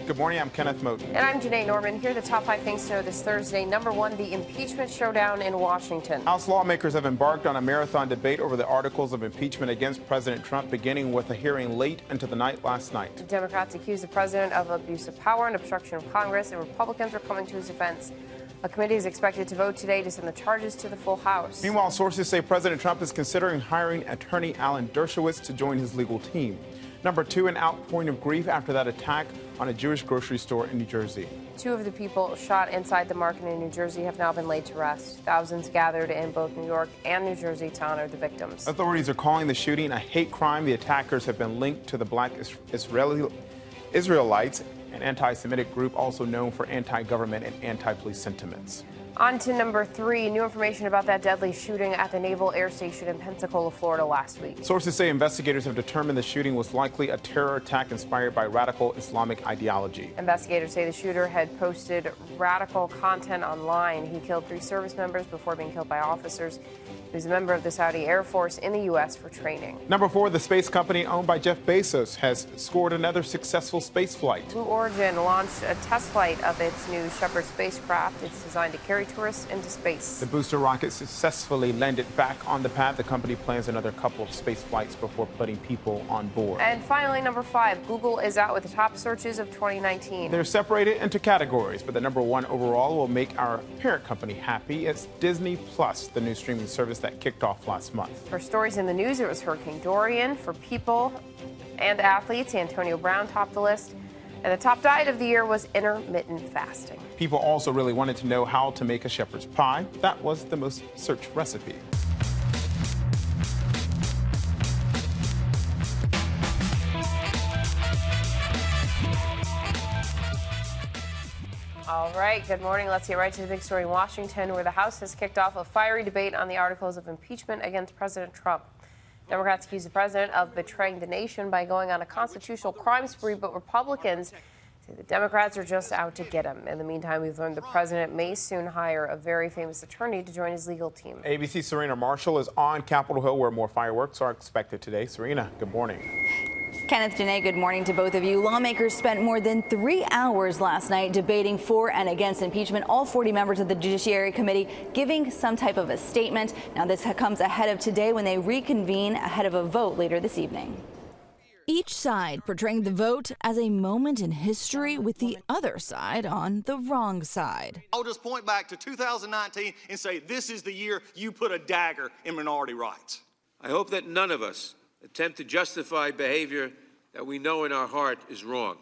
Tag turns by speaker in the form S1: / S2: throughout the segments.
S1: Good morning, I'm Kenneth Moten.
S2: And I'm Janae Norman. Here are the top 5 things to know this Thursday. Number 1, the impeachment showdown in Washington.
S1: House lawmakers have embarked on a marathon debate over the articles of impeachment against President Trump, beginning with a hearing late into the night last night.
S2: The Democrats accuse the president of abuse of power and obstruction of Congress, and Republicans are coming to his defense. A committee is expected to vote today to send the charges to the full House.
S1: Meanwhile, sources say President Trump is considering hiring attorney Alan Dershowitz to join his legal team. Number 2, an outpouring of grief after that attack on a Jewish grocery store in New Jersey.
S2: 2 of the people shot inside the market in New Jersey have now been laid to rest. Thousands gathered in both New York and New Jersey to honor the victims.
S1: Authorities are calling the shooting a hate crime. The attackers have been linked to the Black Israelites, an anti-Semitic group also known for anti-government and anti-police sentiments.
S2: On to number 3, new information about that deadly shooting at the Naval Air Station in Pensacola, Florida last week.
S1: Sources say investigators have determined the shooting was likely a terror attack inspired by radical Islamic ideology.
S2: Investigators say the shooter had posted radical content online. He killed 3 service members before being killed by officers. He was a member of the Saudi Air Force in the U.S. for training.
S1: Number 4, the space company owned by Jeff Bezos has scored another successful space flight.
S2: Blue Origin launched a test flight of its new Shepard spacecraft. It's designed to carry tourists into space.
S1: The booster rocket successfully landed back on the pad. The company plans another couple of space flights before putting people on board.
S2: And finally, number 5, Google is out with the top searches of 2019.
S1: They're separated into categories, but the number 1 overall will make our parent company happy. It's Disney Plus, the new streaming service that kicked off last month.
S2: For stories in the news, it was Hurricane Dorian. For people and athletes, Antonio Brown topped the list. And the top diet of the year was intermittent fasting.
S1: People also really wanted to know how to make a shepherd's pie. That was the most searched recipe.
S2: All right, good morning. Let's get right to the big story in Washington, where the House has kicked off a fiery debate on the articles of impeachment against President Trump. Democrats accuse the president of betraying the nation by going on a constitutional crime spree, but Republicans say the Democrats are just out to get him. In the meantime, we've learned the president may soon hire a very famous attorney to join his legal team.
S1: ABC's Serena Marshall is on Capitol Hill, where more fireworks are expected today. Serena, good morning.
S3: Kenneth, Janae, good morning to both of you. Lawmakers spent more than 3 hours last night debating for and against impeachment. All 40 members of the Judiciary Committee giving some type of a statement. Now, this comes ahead of today when they reconvene ahead of a vote later this evening.
S4: Each side portraying the vote as a moment in history, with the other side on the wrong side.
S5: I'll just point back to 2019 and say this is the year you put a dagger in minority rights.
S6: I hope that none of us attempt to justify behavior that we know in our heart is wrong.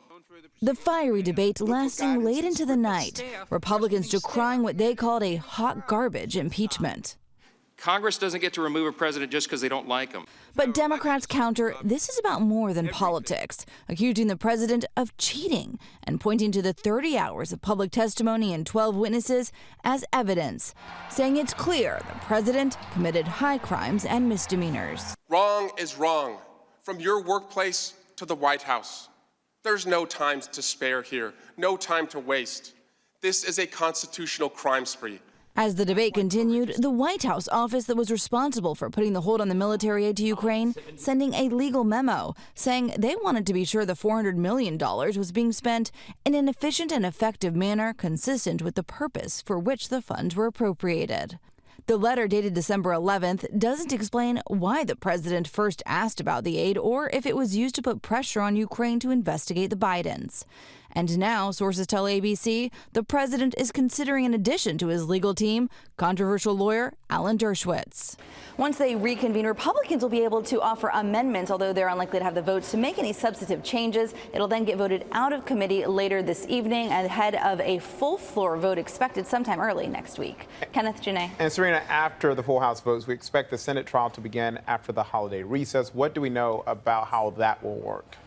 S4: The fiery debate lasting late into the night, Republicans decrying what they called a hot garbage impeachment.
S7: Congress doesn't get to remove a president just because they don't like him.
S4: But Democrats counter this is about more than politics, accusing the president of cheating and pointing to the 30 hours of public testimony and 12 witnesses as evidence, saying it's clear the president committed high crimes and misdemeanors.
S8: Wrong is wrong, from your workplace to the White House. There's no time to spare here, no time to waste. This is a constitutional crime spree.
S4: As the debate continued, the White House office that was responsible for putting the hold on the military aid to Ukraine sending a legal memo saying they wanted to be sure the $400 million was being spent in an efficient and effective manner consistent with the purpose for which the funds were appropriated. The letter, dated December 11th, doesn't explain why the president first asked about the aid or if it was used to put pressure on Ukraine to investigate the Bidens. And now, sources tell ABC, the president is considering an addition to his legal team, controversial lawyer Alan Dershowitz.
S3: Once they reconvene, Republicans will be able to offer amendments, although they're unlikely to have the votes to make any substantive changes. It'll then get voted out of committee later this evening ahead of a full floor vote expected sometime early next week. Kenneth, Janae.
S1: And Serena, after the full House votes, we expect the Senate trial to begin after the holiday recess. What do we know about how that will work?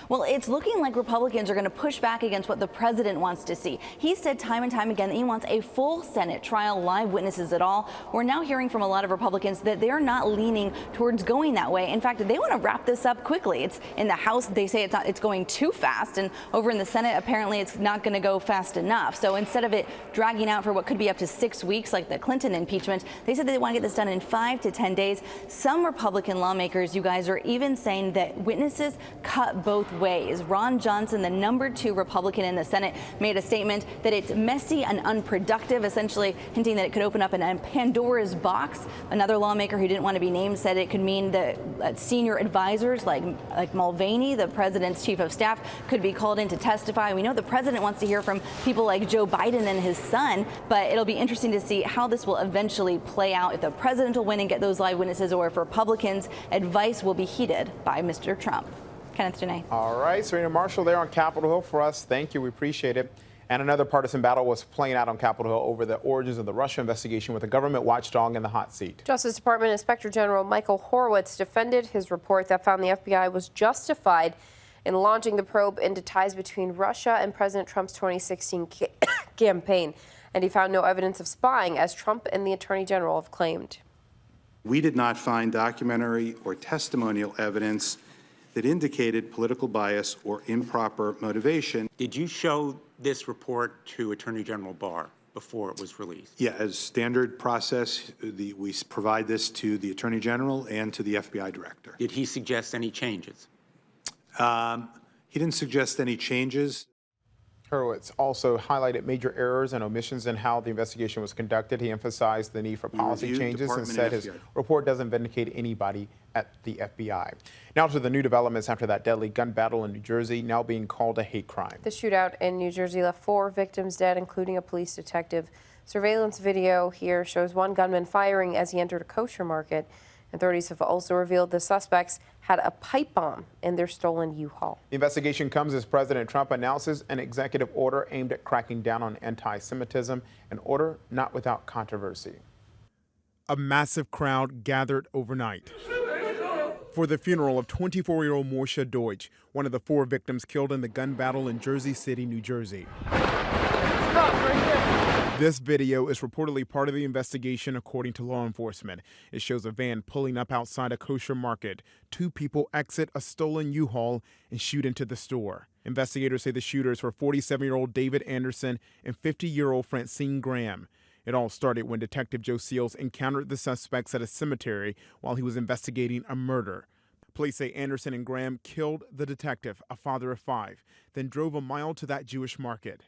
S3: Well, it's looking like Republicans are going to push back against what the president wants to see. He said time and time again that he wants a full Senate trial, live witnesses at all. We're now hearing from a lot of Republicans that they're not leaning towards going that way. In fact, they want to wrap this up quickly. It's in the House. They say it's going too fast. And over in the Senate, apparently it's not going to go fast enough. So instead of it dragging out for what could be up to 6 weeks like the Clinton impeachment, they said that they want to get this done in 5 to 10 days. Some Republican lawmakers, you guys, are even saying that witnesses cut both both ways. Ron Johnson, the #2 Republican in the Senate, made a statement that it's messy and unproductive, essentially hinting that it could open up a Pandora's box. Another lawmaker who didn't want to be named said it could mean that senior advisors like Mulvaney, the president's chief of staff, could be called in to testify. We know the president wants to hear from people like Joe Biden and his son, but it'll be interesting to see how this will eventually play out, if the president will win and get those live witnesses, or if Republicans' advice will be heeded by Mr. Trump. Kenneth, Janae.
S1: All right, Serena Marshall there on Capitol Hill for us. Thank you. We appreciate it. And another partisan battle was playing out on Capitol Hill over the origins of the Russia investigation, with a government watchdog in the hot seat.
S2: Justice Department Inspector General Michael Horowitz defended his report that found the FBI was justified in launching the probe into ties between Russia and President Trump's 2016 campaign. And he found no evidence of spying, as Trump and the Attorney General have claimed.
S9: We did not find documentary or testimonial evidence that indicated political bias or improper motivation.
S10: Did you show this report to Attorney General Barr before it was released?
S9: Yeah, as standard process, we provide this to the Attorney General and to the FBI Director.
S10: Did he suggest any changes?
S9: He didn't suggest any changes.
S1: Horowitz also highlighted major errors and omissions in how the investigation was conducted. He emphasized the need for policy changes and said his report doesn't vindicate anybody at the FBI. Now to the new developments after that deadly gun battle in New Jersey, now being called a hate crime.
S2: The shootout in New Jersey left 4 victims dead, including a police detective. Surveillance video here shows one gunman firing as he entered a kosher market. Authorities have also revealed the suspects had a pipe bomb in their stolen U-Haul.
S1: The investigation comes as President Trump announces an executive order aimed at cracking down on anti-Semitism, an order not without controversy. A massive crowd gathered overnight for the funeral of 24-year-old Moisha Deutsch, one of the 4 victims killed in the gun battle in Jersey City, New Jersey. This video is reportedly part of the investigation, according to law enforcement. It shows a van pulling up outside a kosher market. 2 people exit a stolen U-Haul and shoot into the store. Investigators say the shooters were 47-year-old David Anderson and 50-year-old Francine Graham. It all started when Detective Joe Seals encountered the suspects at a cemetery while he was investigating a murder. Police say Anderson and Graham killed the detective, a father of 5, then drove a mile to that Jewish market.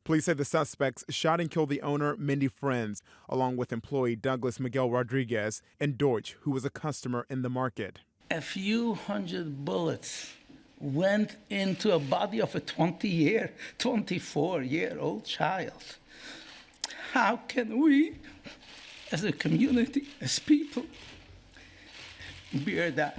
S1: Police say the suspects shot and killed the owner, Mindy Friends, along with employee Douglas Miguel Rodriguez and Deutsch, who was a customer in the market.
S11: A few hundred bullets went into a body of a 24-year-old child. How can we, as a community, as people, bear that?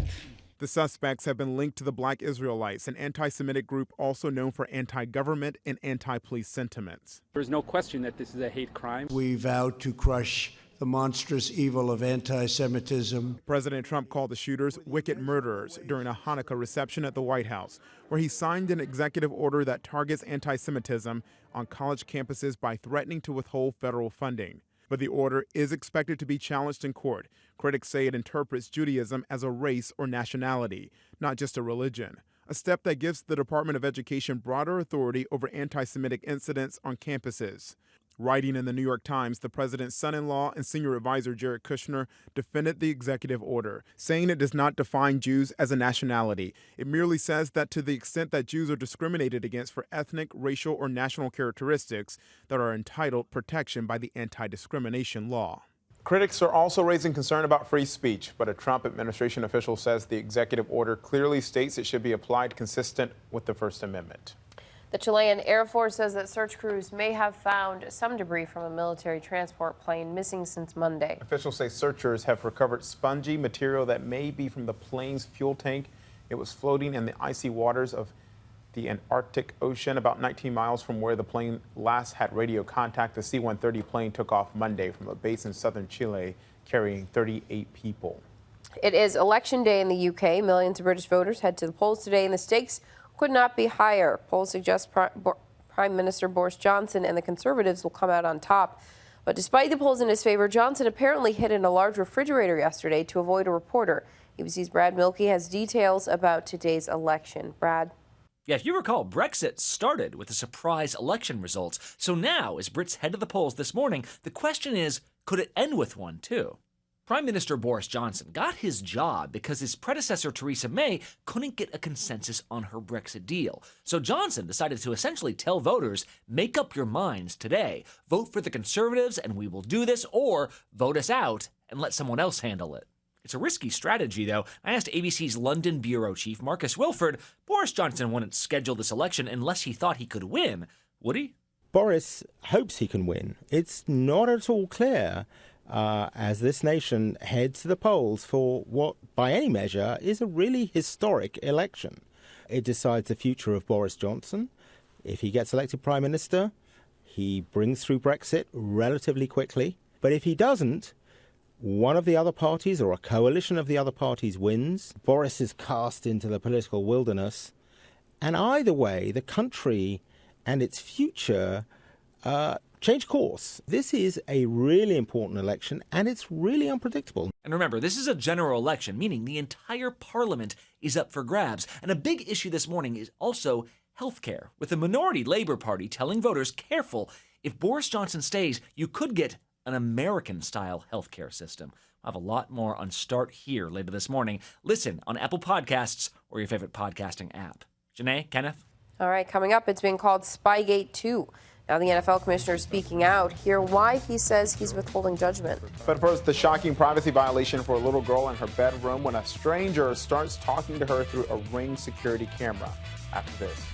S1: The suspects have been linked to the Black Israelites, an anti-Semitic group also known for anti-government and anti-police sentiments.
S12: There's no question that this is a hate crime.
S13: We vow to crush the monstrous evil of anti-Semitism.
S1: President Trump called the shooters wicked murderers during a Hanukkah reception at the White House, where he signed an executive order that targets anti-Semitism on college campuses by threatening to withhold federal funding. But the order is expected to be challenged in court. Critics say it interprets Judaism as a race or nationality, not just a religion, a step that gives the Department of Education broader authority over anti-Semitic incidents on campuses. Writing in the New York Times, the president's son-in-law and senior advisor Jared Kushner defended the executive order, saying it does not define Jews as a nationality. It merely says that to the extent that Jews are discriminated against for ethnic, racial, or national characteristics, that are entitled protection by the anti-discrimination law. Critics are also raising concern about free speech, but a Trump administration official says the executive order clearly states it should be applied consistent with the First Amendment.
S2: The Chilean Air Force says that search crews may have found some debris from a military transport plane missing since Monday.
S1: Officials say searchers have recovered spongy material that may be from the plane's fuel tank. It was floating in the icy waters of the Antarctic Ocean, about 19 miles from where the plane last had radio contact. The C-130 plane took off Monday from a base in southern Chile, carrying 38 people.
S2: It is Election Day in the UK. Millions of British voters head to the polls today, and the stakes could not be higher. Polls suggest Prime Minister Boris Johnson and the Conservatives will come out on top. But despite the polls in his favor, Johnson apparently hid in a large refrigerator yesterday to avoid a reporter. ABC's Brad Milkey has details about today's election. Brad?
S14: Yeah, if you recall, Brexit started with a surprise election results. So now, as Brits head to the polls this morning, the question is, could it end with one, too? Prime Minister Boris Johnson got his job because his predecessor Theresa May couldn't get a consensus on her Brexit deal. So Johnson decided to essentially tell voters, make up your minds today. Vote for the Conservatives and we will do this, or vote us out and let someone else handle it. It's a risky strategy, though. I asked ABC's London bureau chief, Marcus Wilford, Boris Johnson wouldn't schedule this election unless he thought he could win. Would he?
S15: Boris hopes he can win. It's not at all clear as this nation heads to the polls for what, by any measure, is a really historic election. It decides the future of Boris Johnson. If he gets elected Prime Minister, he brings through Brexit relatively quickly. But if he doesn't, one of the other parties or a coalition of the other parties wins. Boris is cast into the political wilderness. And either way, the country and its future change course. This is a really important election, and it's really unpredictable.
S14: And remember, this is a general election, meaning the entire parliament is up for grabs. And a big issue this morning is also healthcare, with the minority Labour Party telling voters, careful, if Boris Johnson stays, you could get an American-style healthcare system. I'll have a lot more on Start Here later this morning. Listen on Apple Podcasts or your favorite podcasting app. Janae, Kenneth?
S2: All right, coming up, it's being called Spygate II. Now the NFL commissioner is speaking out. Hear why he says he's withholding judgment.
S1: But first, the shocking privacy violation for a little girl in her bedroom when a stranger starts talking to her through a Ring security camera. After this.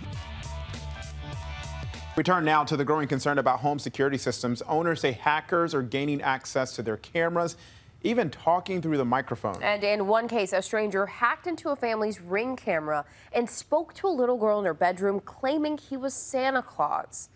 S1: We turn now to the growing concern about home security systems. Owners say hackers are gaining access to their cameras, even talking through the microphone.
S2: And in one case, a stranger hacked into a family's Ring camera and spoke to a little girl in her bedroom, claiming he was Santa Claus.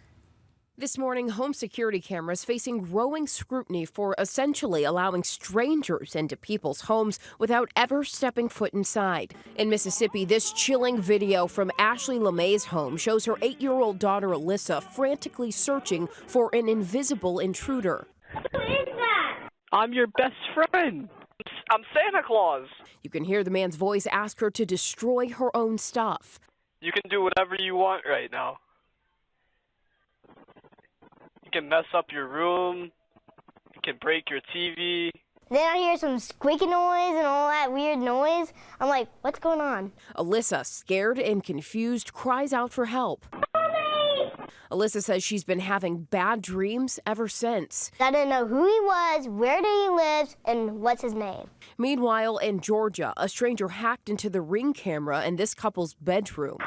S2: This morning, home security cameras facing growing scrutiny for essentially allowing strangers into people's homes without ever stepping foot inside. In Mississippi, this chilling video from Ashley LeMay's home shows her 8-year-old daughter Alyssa frantically searching for an invisible intruder.
S16: Who is that? I'm your best friend. I'm Santa Claus.
S2: You can hear the man's voice ask her to destroy her own stuff.
S16: You can do whatever you want right now. You can mess up your room, you can break your TV.
S17: Then I hear some squeaky noise and all that weird noise. I'm like, what's going on?
S2: Alyssa, scared and confused, cries out for help.
S17: Mommy!
S2: Alyssa says she's been having bad dreams ever since.
S17: I didn't know who he was, where did he live, and what's his name.
S2: Meanwhile, in Georgia, a stranger hacked into the Ring camera in this couple's bedroom.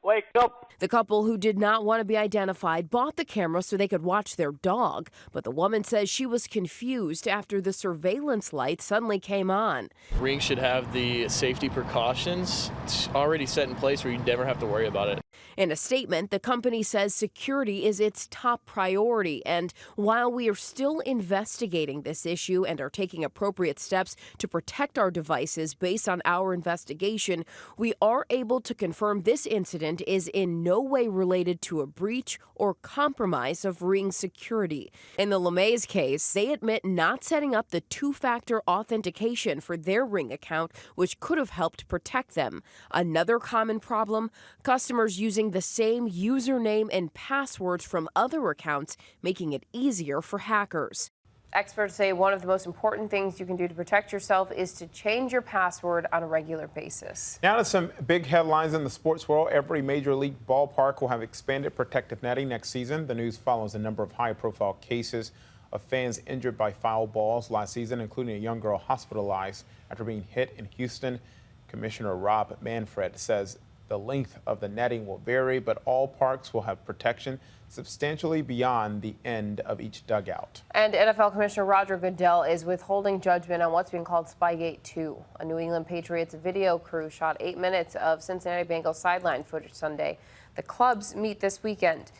S16: Wake up.
S2: The couple, who did not want to be identified, bought the camera so they could watch their dog. But the woman says she was confused after the surveillance light suddenly came on.
S18: Ring should have the safety precautions already set in place where you never have to worry about it.
S2: In a statement, the company says security is its top priority. And while we are still investigating this issue and are taking appropriate steps to protect our devices based on our investigation, we are able to confirm this incident is in no way related to a breach or compromise of Ring security. In the LeMay's case, they admit not setting up the two-factor authentication for their Ring account, which could have helped protect them. Another common problem, customers using the same username and passwords from other accounts, making it easier for hackers. Experts say one of the most important things you can do to protect yourself is to change your password on a regular basis.
S1: Now to some big headlines in the sports world. Every major league ballpark will have expanded protective netting next season. The news follows a number of high-profile cases of fans injured by foul balls last season, including a young girl hospitalized after being hit in Houston. Commissioner Rob Manfred says the length of the netting will vary, but all parks will have protection substantially beyond the end of each dugout.
S2: And NFL Commissioner Roger Goodell is withholding judgment on what's being called Spygate II. A New England Patriots video crew shot 8 minutes of Cincinnati Bengals sideline footage Sunday. The clubs meet this weekend.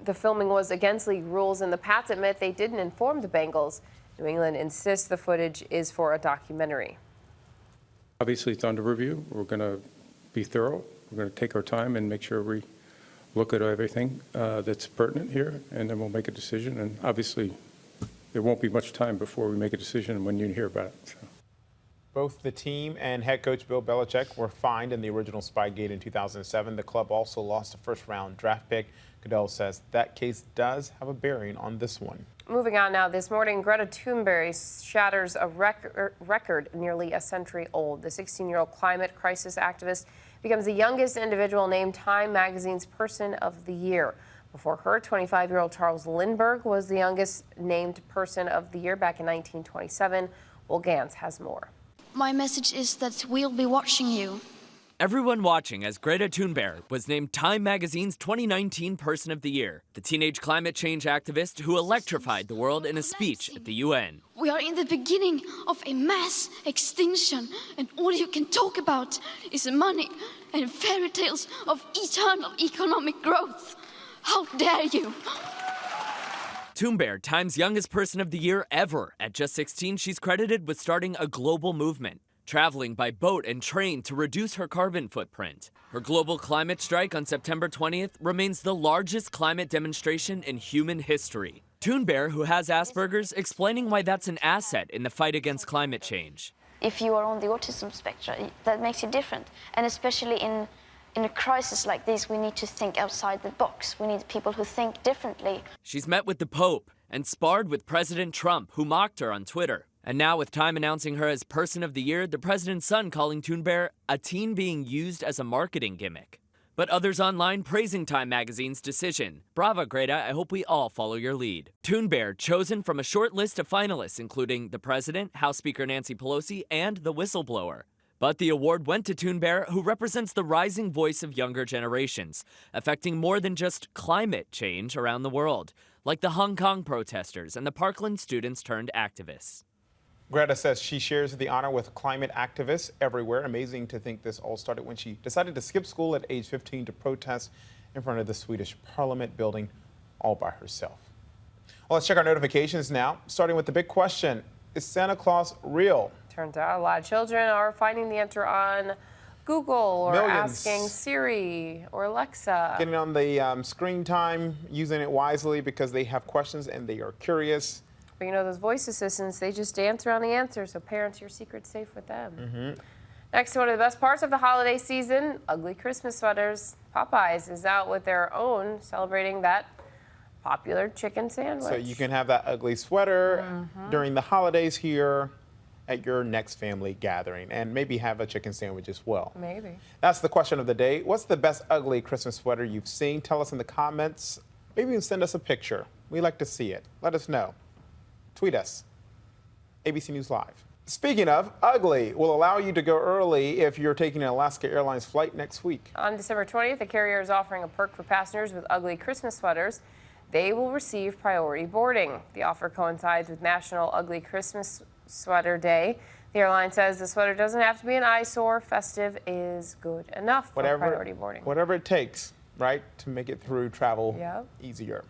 S2: The filming was against league rules, and the Pats admit they didn't inform the Bengals. New England insists the footage is for a documentary.
S19: Obviously, it's under review. We're going to be thorough. We're going to take our time and make sure we look at everything that's pertinent here, and then we'll make a decision. And obviously, there won't be much time before we make a decision when you hear about it. So.
S1: Both the team and head coach Bill Belichick were fined in the original Spygate in 2007. The club also lost a first-round draft pick. Goodell says that case does have a bearing on this one.
S2: Moving on now, this morning, Greta Thunberg shatters a record nearly a century old. The 16-year-old climate crisis activist becomes the youngest individual named Time magazine's Person of the Year. Before her, 25-year-old Charles Lindbergh was the youngest named Person of the Year back in 1927. Will Gantz has more.
S20: My message is that we'll be watching you.
S21: Everyone watching as Greta Thunberg was named Time magazine's 2019 Person of the Year, the teenage climate change activist who electrified the world in a speech at the UN.
S20: We are in the beginning of a mass extinction, and all you can talk about is money and fairy tales of eternal economic growth. How dare you!
S21: Thunberg, Time's youngest Person of the Year ever. At just 16, she's credited with starting a global movement, traveling by boat and train to reduce her carbon footprint. Her global climate strike on September 20th remains the largest climate demonstration in human history. Thunberg, who has Asperger's, explaining why that's an asset in the fight against climate change.
S20: If you are on the autism spectrum, that makes you different. And especially in a crisis like this, we need to think outside the box. We need people who think differently.
S21: She's met with the Pope and sparred with President Trump, who mocked her on Twitter. And now, with Time announcing her as Person of the Year, the president's son calling Thunberg a teen being used as a marketing gimmick. But others online praising Time magazine's decision. Bravo, Greta, I hope we all follow your lead. Thunberg, chosen from a short list of finalists, including the president, House Speaker Nancy Pelosi, and the whistleblower. But the award went to Thunberg, who represents the rising voice of younger generations, affecting more than just climate change around the world, like the Hong Kong protesters and the Parkland students turned activists.
S1: Greta says she shares the honor with climate activists everywhere. Amazing to think this all started when she decided to skip school at age 15 to protest in front of the Swedish Parliament building all by herself. Well, let's check our notifications now, starting with the big question. Is Santa Claus real?
S2: Turns out a lot of children are finding the answer on Google or asking Siri or Alexa.
S1: Getting on the screen time, using it wisely because they have questions and they are curious.
S2: But you know, those voice assistants, they just dance around the answer, so parents, your secret's safe with them. Next to one of the best parts of the holiday season, ugly Christmas sweaters. Popeyes is out with their own, celebrating that popular chicken sandwich.
S1: So you can have that ugly sweater during the holidays here at your next family gathering, and maybe have a chicken sandwich as well.
S2: Maybe.
S1: That's the question of the day. What's the best ugly Christmas sweater you've seen? Tell us in the comments. Maybe even send us a picture. We'd like to see it. Let us know. Tweet us. ABC News Live. Speaking of, ugly will allow you to go early if you're taking an Alaska Airlines flight next week.
S2: On December 20th, the carrier is offering a perk for passengers with ugly Christmas sweaters. They will receive priority boarding. The offer coincides with National Ugly Christmas Sweater Day. The airline says the sweater doesn't have to be an eyesore. Festive is good enough for priority boarding.
S1: Whatever it takes, right, to make it through travel easier.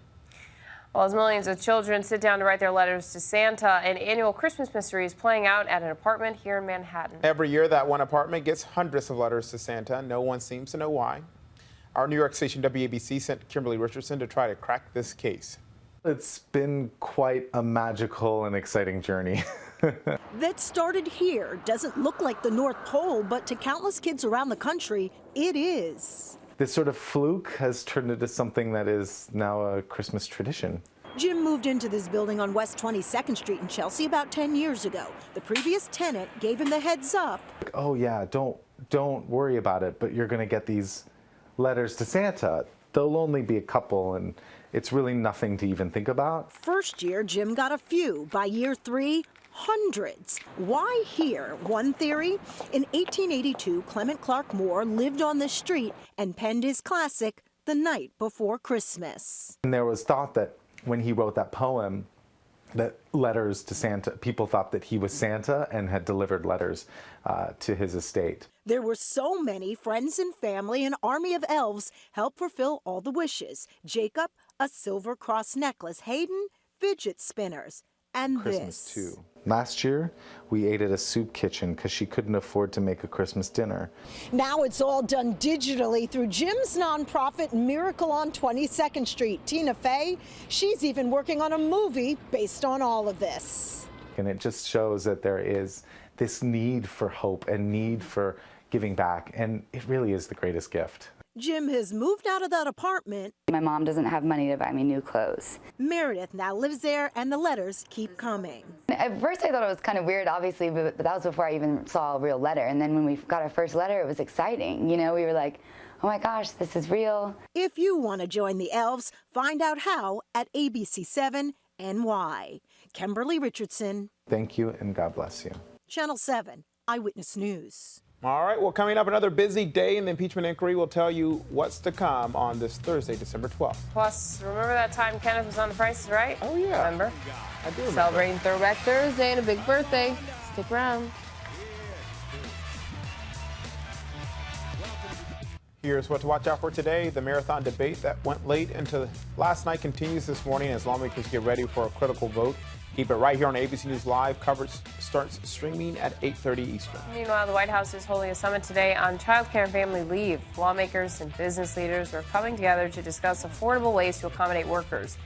S2: Well, as millions of children sit down to write their letters to Santa, an annual Christmas mystery is playing out at an apartment here in Manhattan.
S1: Every year, that one apartment gets hundreds of letters to Santa. No one seems to know why. Our New York station WABC sent Kimberly Richardson to try to crack this case.
S22: It's been quite a magical and exciting journey.
S23: That started here doesn't look like the North Pole, but to countless kids around the country, it is.
S22: This sort of fluke has turned into something that is now a Christmas tradition.
S23: Jim moved into this building on West 22nd Street in Chelsea about 10 years ago. The previous tenant gave him the heads up.
S22: Oh yeah, don't worry about it, but you're going to get these letters to Santa. There'll only be a couple, and it's really nothing to even think about.
S23: First year, Jim got a few. By year 3, hundreds. Why here? One theory, in 1882, Clement Clark Moore lived on this street and penned his classic, The Night Before Christmas.
S22: And there was thought that when he wrote that poem, that letters to Santa, people thought that he was Santa and had delivered letters to his estate.
S23: There were so many friends and family, an army of elves helped fulfill all the wishes. Jacob, a silver cross necklace. Hayden, fidget spinners. And
S22: Christmas too. Last year, we ate at a soup kitchen because she couldn't afford to make a Christmas dinner.
S23: Now it's all done digitally through Jim's nonprofit Miracle on 22nd Street. Tina Fey, she's even working on a movie based on all of this.
S22: And it just shows that there is this need for hope and need for giving back, and it really is the greatest gift.
S23: Jim has moved out of that apartment.
S5: My mom doesn't have money to buy me new clothes.
S23: Meredith now lives there, and the letters keep coming.
S5: At first I thought it was kind of weird, obviously, but that was before I even saw a real letter. And then when we got our first letter, it was exciting. You know, we were like, oh my gosh, this is real.
S23: If you want to join the elves, find out how at ABC7NY. Kimberly Richardson.
S22: Thank you, and God bless you.
S23: Channel 7 Eyewitness News.
S1: All right, well, coming up, another busy day in the impeachment inquiry. We'll tell you what's to come on this Thursday, December 12th.
S2: Plus, remember that time Kenneth was on The Price is Right?
S1: Oh, yeah.
S2: Remember?
S1: I do remember.
S2: Celebrating Throwback Thursday and a big birthday. Stick around.
S1: Here's what to watch out for today. The marathon debate that went late into last night continues this morning as lawmakers get ready for a critical vote. Keep it right here on ABC News Live. Coverage starts streaming at 8:30 Eastern.
S2: Meanwhile, the White House is holding a summit today on child care and family leave. Lawmakers and business leaders are coming together to discuss affordable ways to accommodate workers.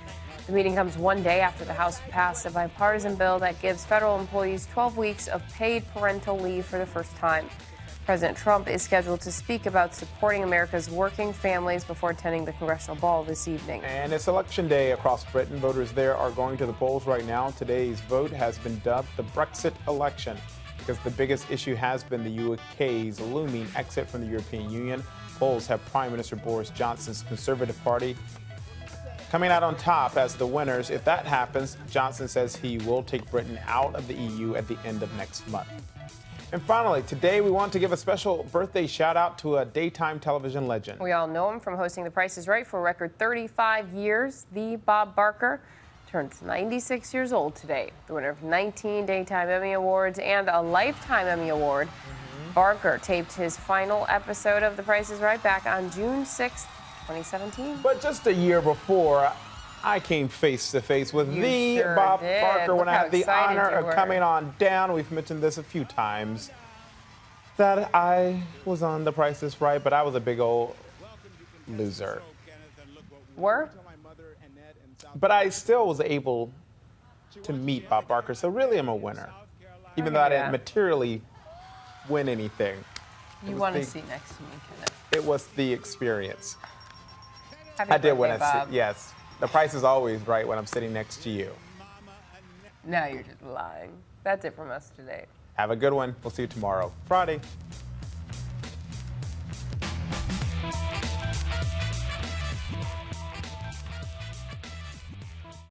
S2: The meeting comes one day after the House passed a bipartisan bill that gives federal employees 12 weeks of paid parental leave for the first time. President Trump is scheduled to speak about supporting America's working families before attending the congressional ball this evening.
S1: And it's election day across Britain. Voters there are going to the polls right now. Today's vote has been dubbed the Brexit election because the biggest issue has been the UK's looming exit from the European Union. Polls have Prime Minister Boris Johnson's Conservative Party coming out on top as the winners. If that happens, Johnson says he will take Britain out of the EU at the end of next month. And finally, today we want to give a special birthday shout out to a daytime television legend.
S2: We all know him from hosting The Price is Right for a record 35 years. The Bob Barker turns 96 years old today. The winner of 19 Daytime Emmy Awards and a Lifetime Emmy Award. Barker taped his final episode of The Price is Right back on June 6th, 2017.
S1: But just a year before, I came face to face with Bob Barker when I had the honor of coming on down. We've mentioned this a few times that I was on The Price is Right, but I was a big old loser. But I still was able to meet Bob Barker, so really I'm a winner, even though I didn't materially win anything.
S2: You want to sit next to me, Kenneth.
S1: It was the experience.
S2: I did
S1: win a seat, yes. The price is always right when I'm sitting next to you.
S2: Now you're just lying. That's it from us today.
S1: Have a good one. We'll see you tomorrow, Friday.